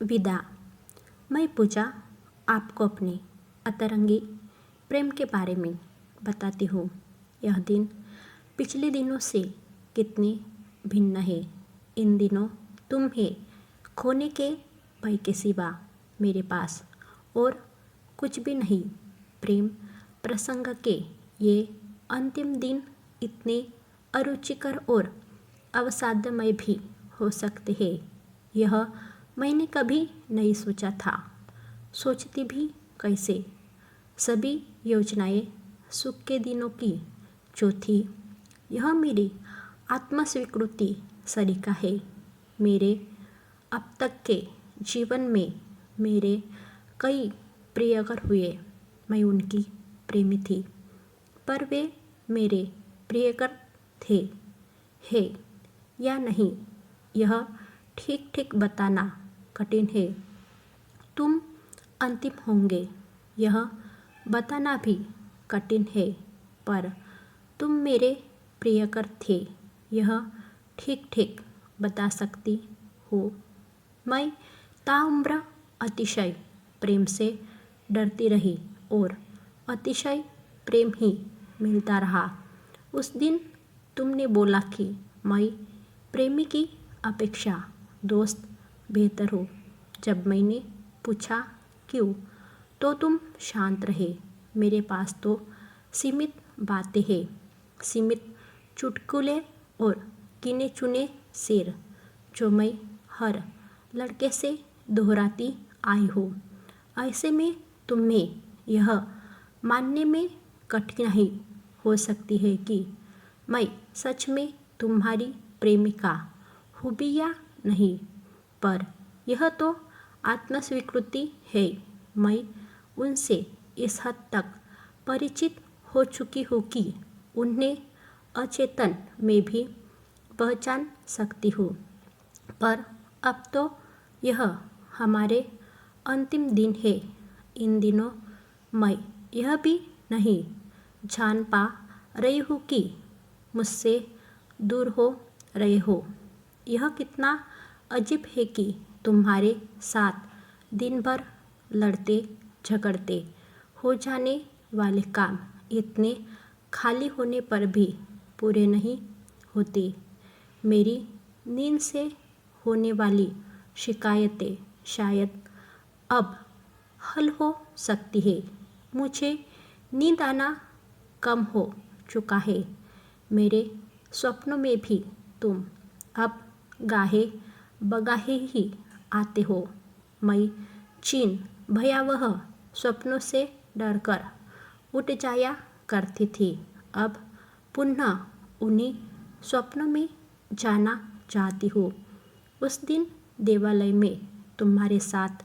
विदा। मैं पूजा आपको अपने अतरंगी प्रेम के बारे में बताती हूँ। यह दिन पिछले दिनों से कितने भिन्न है। इन दिनों तुम्हें खोने के भय के सिवा मेरे पास और कुछ भी नहीं। प्रेम प्रसंग के ये अंतिम दिन इतने अरुचिकर और अवसादमय भी हो सकते हैं। यह मैंने कभी नहीं सोचा था। सोचती भी कैसे। सभी योजनाएं सुख के दिनों की जो थी, यह मेरी आत्मस्वीकृति सरीखा है। मेरे अब तक के जीवन में मेरे कई प्रियकर हुए। मैं उनकी प्रेमी थी, पर वे मेरे प्रियकर थे, है या नहीं, यह ठीक ठीक बताना कठिन है। तुम अंतिम होंगे, यह बताना भी कठिन है, पर तुम मेरे प्रियकर थे, यह ठीक ठीक बता सकती हो। मैं ताउम्र अतिशय प्रेम से डरती रही और अतिशय प्रेम ही मिलता रहा। उस दिन तुमने बोला कि मैं प्रेमी की अपेक्षा दोस्त बेहतर हो। जब मैंने पूछा क्यों, तो तुम शांत रहे। मेरे पास तो सीमित बातें हैं, सीमित चुटकुले और गिने चुने शेर जो मैं हर लड़के से दोहराती आई हूँ। ऐसे में तुम्हें यह मानने में कठिनाई हो सकती है कि मैं सच में तुम्हारी प्रेमिका हूँ भी या नहीं, पर यह तो आत्मस्वीकृति है। मैं उनसे इस हद तक परिचित हो चुकी हूँ कि उन्हें अचेतन में भी पहचान सकती हूँ। पर अब तो यह हमारे अंतिम दिन है। इन दिनों मैं यह भी नहीं जान पा रही हूँ कि मुझसे दूर हो रहे हो। यह कितना अजीब है कि तुम्हारे साथ दिन भर लड़ते झगड़ते हो जाने वाले काम इतने खाली होने पर भी पूरे नहीं होते। मेरी नींद से होने वाली शिकायतें शायद अब हल हो सकती है। मुझे नींद आना कम हो चुका है। मेरे स्वप्नों में भी तुम अब गाहे बगाहे ही आते हो। मैं जिन भयावह स्वप्नों से डरकर उठ जाया करती थी, अब पुनः उन्हीं स्वप्नों में जाना चाहती हूँ। उस दिन देवालय में तुम्हारे साथ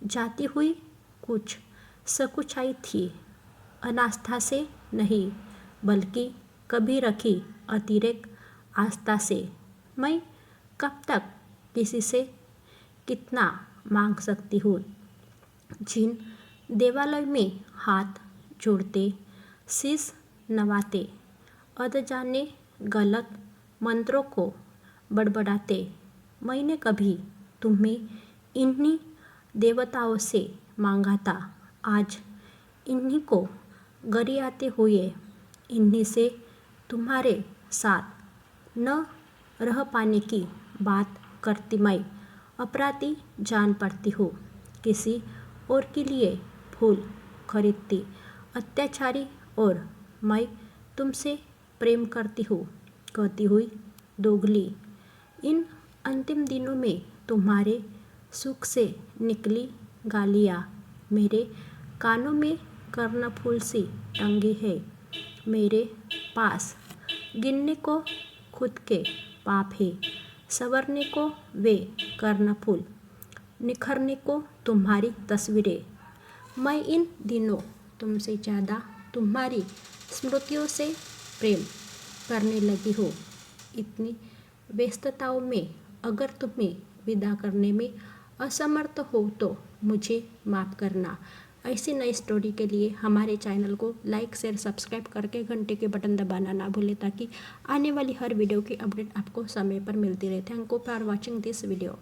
जाती हुई कुछ सकुचाई थी, अनास्था से नहीं, बल्कि कभी रखी अतिरेक आस्था से। मैं कब तक किसी से कितना मांग सकती हूँ। जिन देवालय में हाथ जोड़ते, शीश नवाते, अनजाने गलत मंत्रों को बड़बड़ाते, मैंने कभी तुम्हें इन्हीं देवताओं से मांगा था। आज इन्हीं को गरियाते हुए, इन्हीं से तुम्हारे साथ न रह पाने की बात करती मैं अपराधी जान पड़ती हूँ। किसी और के लिए फूल खरीदती अत्याचारी और मैं तुमसे प्रेम करती हूँ कहती हुई दोगली। इन अंतिम दिनों में तुम्हारे सुख से निकली गालियाँ मेरे कानों में कर्णफूल सी टंगी है। मेरे पास गिनने को खुद के पाप है, संवरने को वे कर्णफूल, निखरने को तुम्हारी तस्वीरें। मैं इन दिनों तुमसे ज़्यादा तुम्हारी स्मृतियों से प्रेम करने लगी हूँ। इतनी व्यस्तताओं में अगर तुम्हें विदा करने में असमर्थ हो तो मुझे माफ़ करना। ऐसी नई स्टोरी के लिए हमारे चैनल को लाइक शेयर सब्सक्राइब करके घंटे के बटन दबाना ना भूलें, ताकि आने वाली हर वीडियो की अपडेट आपको समय पर मिलती रहे। Thank you for watching this video.